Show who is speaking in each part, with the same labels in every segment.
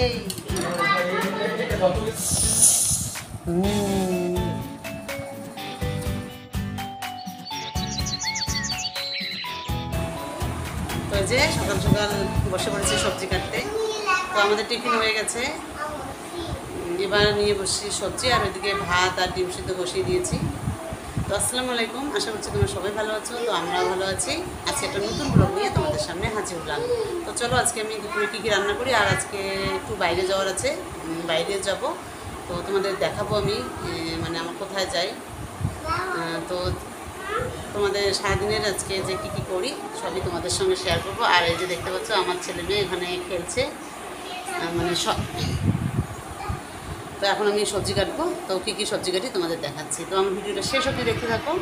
Speaker 1: এই তো যে সকাল সকাল বসে পড়েছি সবজি কাটতে। তো আমাদের টিফিন হয়ে গেছে, এবার নিয়ে বসছি সবজি, আর ওইদিকে ভাত আর ডিম সিদ্ধ বসিয়ে দিয়েছি। তো আসসালামু আলাইকুম, আশা করছি তোমরা সবাই ভালো আছো। তো আমরাও ভালো আছি। আজকে একটা নতুন ব্লগ নিয়ে তোমাদের সামনে হাজির হলাম। তো চলো আজকে আমি দুপুরে কী কী রান্না করি, আর আজকে একটু বাইরে যাওয়ার আছে, বাইরে যাব। তো তোমাদের দেখাবো আমি মানে আমার কোথায় যাই। তো তোমাদের সারাদিনের আজকে যে কী কী করি সবই তোমাদের সঙ্গে শেয়ার করবো। আর এই যে দেখতে পাচ্ছ আমার ছেলে মেয়ে এখানে খেলছে, মানে তো এখন আমি সবজি কাটবো। তো কী কী সবজি কাটি তোমাদের দেখাচ্ছি। তো আমার ভিডিওটা শেষ অবধি দেখতে থাকো।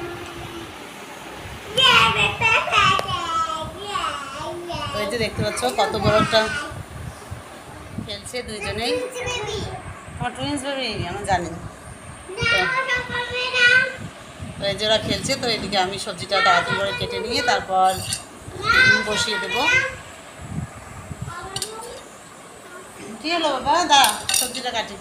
Speaker 1: তো এই যে দেখতে পাচ্ছ কত বড় একটা খেলছে দুইজনেই। আমার টুইন্স বেবি আমি জানি। তো এই যে ওরা খেলছে। তো এদিকে আমি সবজিটা তাড়াতাড়ি করে কেটে নিয়ে তারপর বসিয়ে দেবো। কী হলো বাবা? দাঁড়া, সবজিটা কাটি।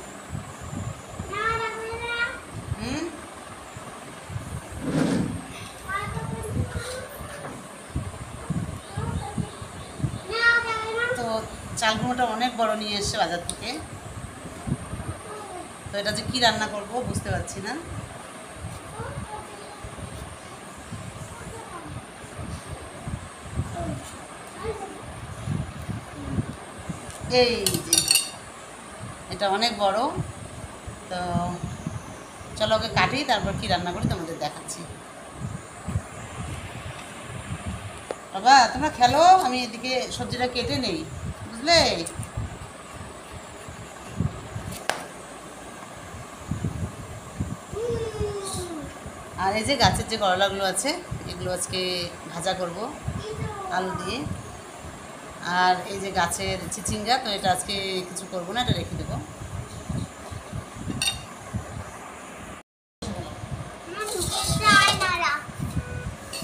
Speaker 1: তো চাল গুঁড়োটা অনেক বড় নিয়ে এসছে বাজার থেকে। তো এটা যে কী রান্না করব বুঝতে পারছি না। এই যে এটা অনেক বড়। তো চলো ওকে কাটি, তারপর কী রান্না করি তোমাদের দেখাচ্ছি। বাবা তোমরা খেলো, আমি এদিকে সবজিটা কেটে নেই, বুঝলে? আর এই যে গাছের যে করলাগুলো আছে এগুলো আজকে ভাজা করব আলু দিয়ে। আর এই যে গাছের চিচিঙ্গা, তো এটা আজকে কিছু করব না, এটা রেখে দেবো।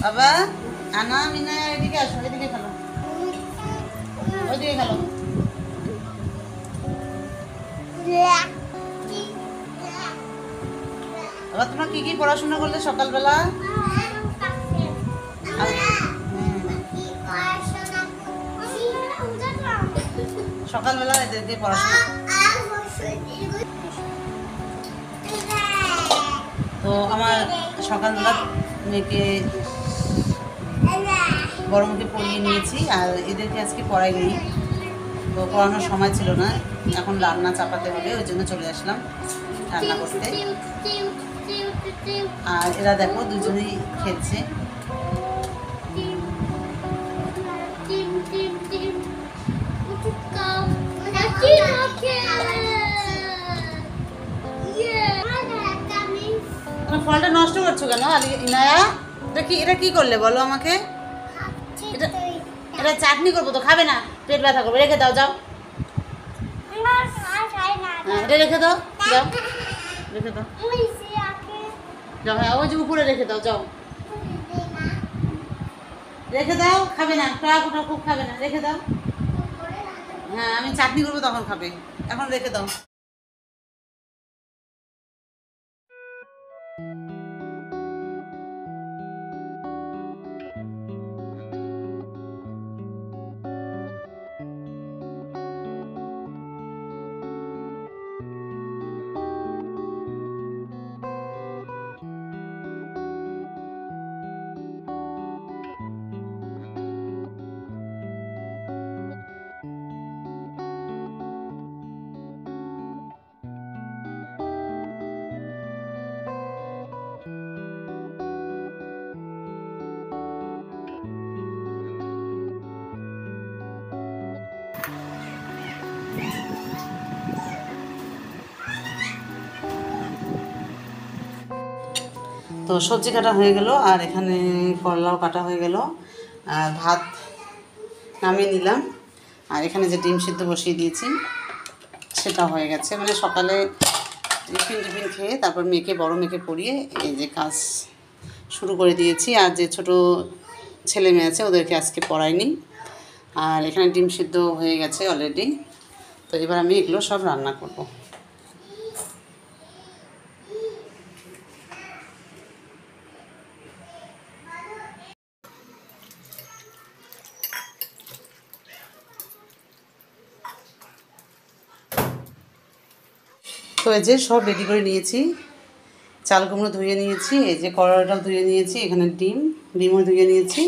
Speaker 1: বাবা আনা মিনা এদিকে আসো, এদিকে খেলো, ওইদিকে খেলো। বাবা তোমরা কি কি পড়াশোনা করলে সকালবেলা? সকালবেলা এদের দিয়ে পড়াশোনা। তো আমার সকালবেলা মেয়েকে বড় মুখে পড়িয়ে নিয়েছি, আর এদেরকে আজকে পড়াইনি। তো পড়ানোর সময় ছিল না, এখন রান্না চাপাতে হবে, ওই জন্য চলে আসলাম রান্না করতে। আর এরা দেখো দুজনেই খেলছে। ফলটা নষ্ট করছো কেন ইনায়া? এটা কি করলে বলো আমাকে? এটা চাটনি করবো, তো খাবে না, পেট ব্যথা করবে। রেখে দাও, যাও। হ্যাঁ এটা রেখে দাও, যাও রেখে দাও, যাও। হ্যাঁ ওই যে উপরে রেখে দাও, যাও রেখে দাও। খাবে না, টক ওটা খুব খাবে না, রেখে দাও। হ্যাঁ আমি চাটনি করবো তখন খাবে, এখন রেখে দাও। তো সবজি কাটা হয়ে গেল, আর এখানে করলাও কাটা হয়ে গেল, আর ভাত নামিয়ে নিলাম। আর এখানে যে ডিম সিদ্ধ বসিয়ে দিয়েছি সেটা হয়ে গেছে। মানে সকালে টিফিন খেয়ে তারপর বড় মেয়েকে পড়িয়ে এই যে কাজ শুরু করে দিয়েছি। আর যে ছোট ছেলে মেয়ে আছে ওদেরকে আজকে পড়াইনি। আর এখানে ডিম সিদ্ধ হয়ে গেছে অলরেডি। তো এবার আমি এগুলো সব রান্না করব। তো এই যে সব রেডি করে নিয়েছি, চাল কুমড়ো ধুয়ে নিয়েছি, এই যে করলাটাও ধুয়ে নিয়েছি, এখানে ডিমও ধুয়ে নিয়েছি,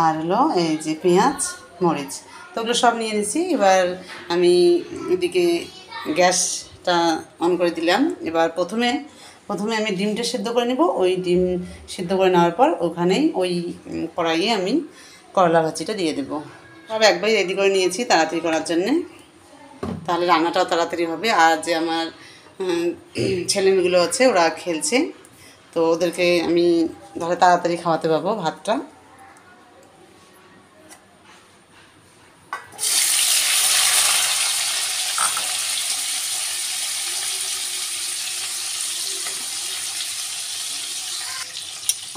Speaker 1: আর হলো এই যে পেঁয়াজ মরিচ, তো ওগুলো সব নিয়ে নিয়েছি। এবার আমি এদিকে গ্যাসটা অন করে দিলাম। এবার প্রথমে আমি ডিমটা সিদ্ধ করে নেব। ওই ডিম সিদ্ধ করে নেওয়ার পর ওখানেই ওই কড়াইয়ে আমি করলা ভাজিটা দিয়ে দেবো। সব একবারই রেডি করে নিয়েছি তাড়াতাড়ি করার জন্যে, তাহলে রান্নাটাও তাড়াতাড়ি হবে। আর যে আমার ছেলেমেয়েগুলো আছে ওরা খেলছে, তো ওদেরকে আমি তাহলে তাড়াতাড়ি খাওয়াতে পারবো ভাতটা।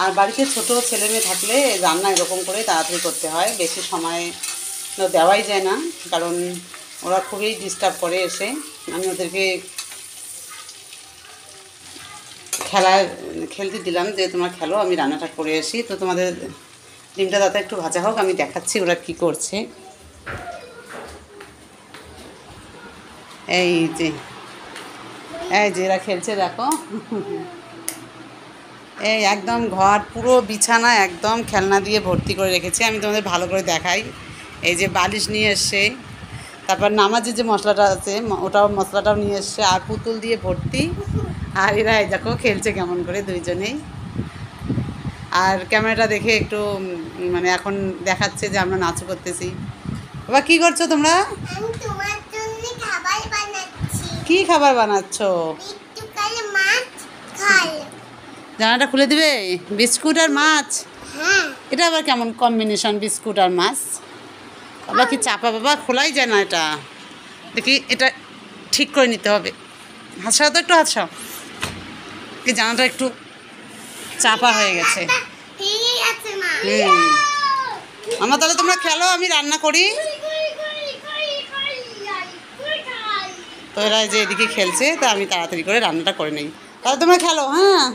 Speaker 1: আর বাড়িতে ছোটো ছেলে মেয়ে থাকলে রান্না এরকম করে তাড়াতাড়ি করতে হয়, বেশি সময় দেওয়াই যায় না, কারণ ওরা খুবই ডিস্টার্ব করে এসে। আমি ওদেরকে খেলতে দিলাম যে তোমরা খেলো, আমি রান্নাটা করে আসি। তো তোমাদের ডিমটা তাতে একটু ভাজা হোক, আমি দেখাচ্ছি ওরা কি করছে। এই যে এরা খেলছে দেখো। এই একদম ঘর পুরো বিছানা একদম খেলনা দিয়ে ভর্তি করে রেখেছি। আমি তোমাদের ভালো করে দেখাই। এই যে বালিশ নিয়ে এসছে, তারপর নামাজের যে মশলাটা আছে মশলাটাও নিয়ে এসছে, আর পুতুল দিয়ে ভর্তি। আর এরা এই দেখো খেলছে কেমন করে দুইজনেই। আর ক্যামেরাটা দেখে একটু মানে এখন দেখাচ্ছে যে আমরা নাচ করতেছি। বাবা কী করছো তোমরা? কি খাবার বানাচ্ছ? জানাটা খুলে দিবে? বিস্কুট আর মাছ, এটা আবার কেমন কম্বিনেশন, বিস্কুট আর মাছ? বাবা কি চাপা, বাবা খোলাই যায় না এটা, দেখি এটা ঠিক করে নিতে হবে। হাতসাও তো একটু হাতসাও, এই জানাটা একটু চাপা হয়ে গেছে। আমার তাহলে তোমরা খেলো, আমি রান্না করি। তো এরা যে এদিকে খেলছে, তো আমি তাড়াতাড়ি করে রান্নাটা করে নিই। তাহলে তোমরা খেলো। হ্যাঁ,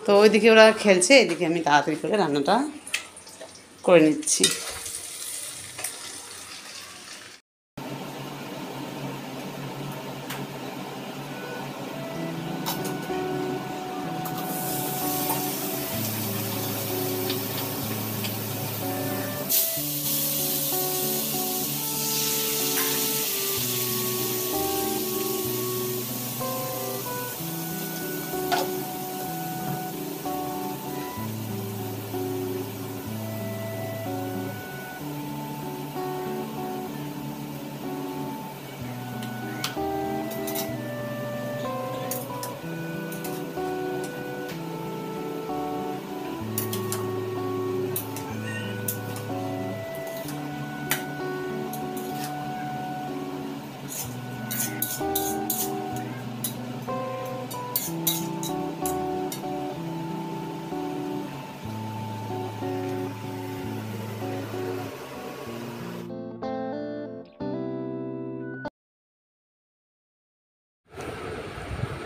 Speaker 1: তো ওইদিকে ওরা খেলছে, এদিকে আমি তাড়াতাড়ি করে রান্নাটা করে নিচ্ছি।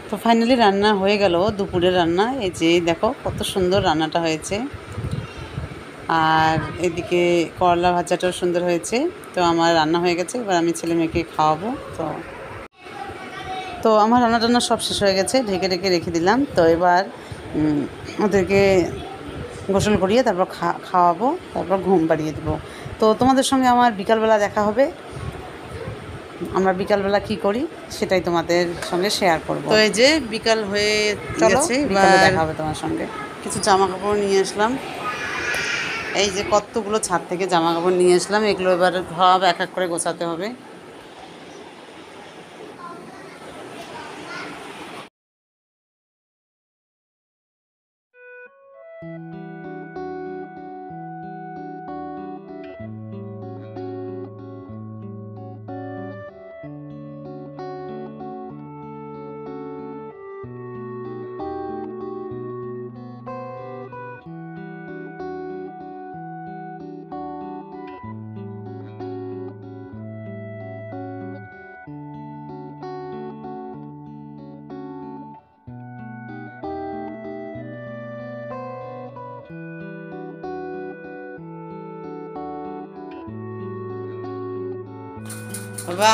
Speaker 1: তো ফাইনালি রান্না হয়ে গেল, দুপুরের রান্না। এই যে দেখো কত সুন্দর রান্নাটা হয়েছে, আর এদিকে করলা ভাজাটাও সুন্দর হয়েছে। তো আমার রান্না হয়ে গেছে, এবার আমি ছেলে মেয়েকে খাওয়াবো। তো আমার রান্না টান্না সব শেষ হয়ে গেছে, ঢেকে রেখে দিলাম। তো এবার ওদেরকে গোসল করিয়ে তারপর খাওয়াবো, তারপর ঘুম পাড়িয়ে দেবো। তো তোমাদের সঙ্গে আমার বিকালবেলা দেখা হবে। আমরা বিকালবেলা কি করি সেটাই তোমাদের সঙ্গে শেয়ার করব। তো এই যে বিকাল হয়ে গেছে, বিকালে দেখা হবে তোমার সঙ্গে। কিছু জামা কাপড় নিয়ে আসলাম, এই যে কতগুলো ছাদ থেকে জামা কাপড় নিয়ে আসলাম, এগুলো এবার সব এক এক করে গোছাতে হবে। বাবা,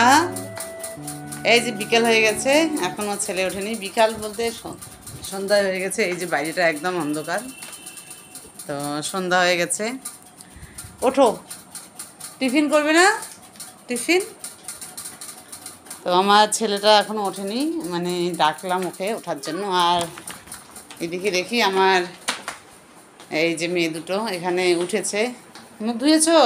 Speaker 1: এই যে বিকেল হয়ে গেছে, এখনও ছেলে ওঠেনি। বিকাল বলতে সন্ধ্যা হয়ে গেছে। এই যে বাইরেটা একদম অন্ধকার, তো সন্ধ্যা হয়ে গেছে। ওঠো, টিফিন করবে না? টিফিন। তো আমার ছেলেটা এখনও ওঠেনি, মানে ডাকলাম ওকে ওঠার জন্য। আর এদিকে দেখি আমার এই যে মেয়ে দুটো এখানে উঠেছে। মুখ ধুয়েছো?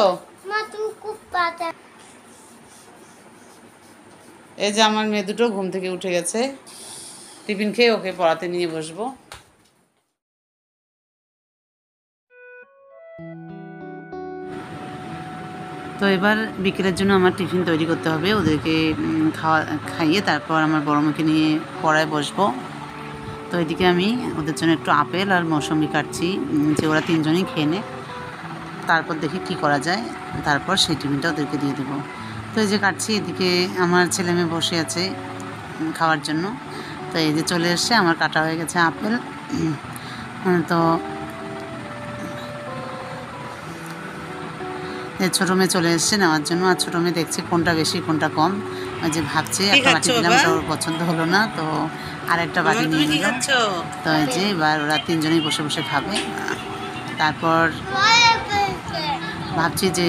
Speaker 1: এই যে আমার মেয়ে দুটো ঘুম থেকে উঠে গেছে, টিফিন খেয়ে ওকে পড়াতে নিয়ে বসবো। তো এবার বিকেলের জন্য আমার টিফিন তৈরি করতে হবে। ওদেরকে খাইয়ে তারপর আমার বড় মেয়েকে নিয়ে পড়ায় বসবো। তো এদিকে আমি ওদের জন্য একটু আপেল আর মৌসুমি কাটছি, যে ওরা তিনজনই খেয়ে নে, তারপর দেখি কি করা যায়, তারপর সেই টিফিনটা ওদেরকে দিয়ে দেবো। তো এই যে কাটছি, এদিকে আমার ছেলে মেয়ে বসে আছে খাওয়ার জন্য। তো এই যে চলে এসছে, আমার কাটা হয়ে গেছে আপেল। তো ছোটো মেয়ে চলে এসছে নেওয়ার জন্য, আর ছোটো মেয়ে দেখছে কোনটা বেশি কোনটা কম। ওই যে ভাবছে, একটা বাটি দিলাম, ওটা ওর পছন্দ হলো না, তো আরেকটা বাটি নিয়ে নিল। তো এই যে এবার ওরা তিনজনেই বসে বসে খাবে। তারপর ভাবছি যে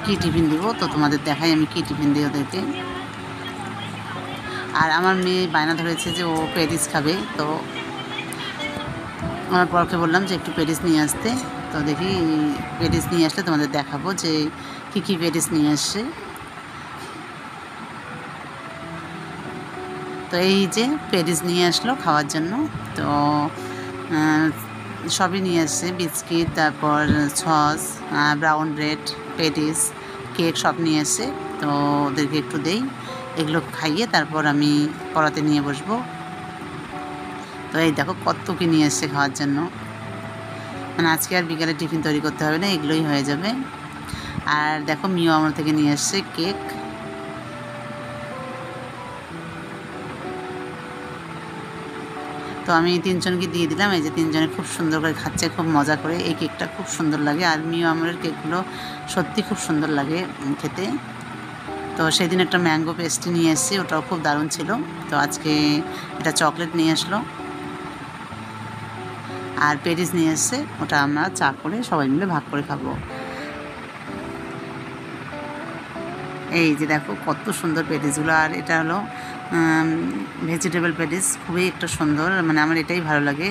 Speaker 1: কী টিফিন দেবো, তো তোমাদের দেখাই আমি কী টিফিন দিই ওদেরকে। আর আমার মেয়ে বায়না ধরেছে যে ও প্যাটিস খাবে, তো আমার বরকে বললাম যে একটু প্যাটিস নিয়ে আসতে। তো দেখি প্যাটিস নিয়ে আসলে তোমাদের দেখাবো যে কী কী প্যাটিস নিয়ে আসছে। তো এই যে প্যাটিস নিয়ে আসলো খাওয়ার জন্য। তো সবই নিয়ে আসছে, বিস্কিট, তারপর sauce, brown bread, patties, cake সব নিয়ে আসছে। তো ওদেরকে একটু দেই, এগুলো খাইয়ে তারপর আমি পড়াতে নিয়ে বসবো। তো এই দেখো কত কি নিয়ে এসছে খাওয়ার জন্য, মানে আজকে আর বিকালে টিফিন তৈরি করতে হবে না, এগুলোই হয়ে যাবে। আর দেখো মিও আমার থেকে নিয়ে এসছে কেক। তো আমি তিনজনকে দিয়ে দিলাম। এই যে তিনজনে খুব সুন্দর করে খাচ্ছে, খুব মজা করে। এই কেকটা খুব সুন্দর লাগে, আর মিও আমরের কেকগুলো সত্যি খুব সুন্দর লাগে খেতে। তো সেদিন একটা ম্যাঙ্গো পেস্ট্রি নিয়ে এসেছি, ওটাও খুব দারুণ ছিল। তো আজকে এটা চকলেট নিয়ে আসলো, আর প্যাটিস নিয়ে এসছে, ওটা আমরা চা করে সবাই মিলে ভাগ করে খাবো। এই যে দেখো কত সুন্দর প্যাটিসগুলো। আর এটা হলো ভেজিটেবল প্যাটিস, খুবই একটা সুন্দর, মানে আমার এটাই ভালো লাগে।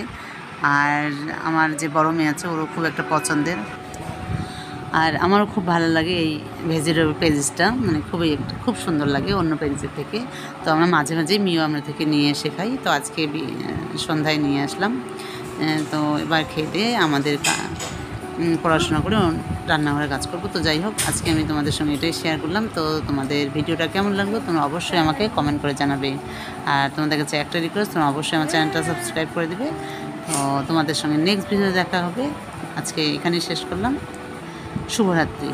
Speaker 1: আর আমার যে বড় মেয়ে আছে ওরও খুব একটা পছন্দের, আর আমারও খুব ভালো লাগে এই ভেজিটেবল প্যাটিসটা, মানে খুব সুন্দর লাগে অন্য প্যাটিসের থেকে। তো আমরা মাঝে মাঝেই মিও আমরা থেকে নিয়ে এসে খাই। তো আজকে সন্ধ্যায় নিয়ে আসলাম। তো এবার খেয়ে দিয়ে আমাদের পড়াশোনা করে রান্নাঘরে কাজ করবো। তো যাই হোক, আজকে আমি তোমাদের সঙ্গে এটাই শেয়ার করলাম। তো তোমাদের ভিডিওটা কেমন লাগলো তোমরা অবশ্যই আমাকে কমেন্ট করে জানাবে। আর তোমাদের কাছে একটা রিকোয়েস্ট, তোমরা অবশ্যই আমার চ্যানেলটা সাবস্ক্রাইব করে দেবে। তো তোমাদের সঙ্গে নেক্সট ভিডিও দেখা হবে। আজকে এখানেই শেষ করলাম। শুভরাত্রি।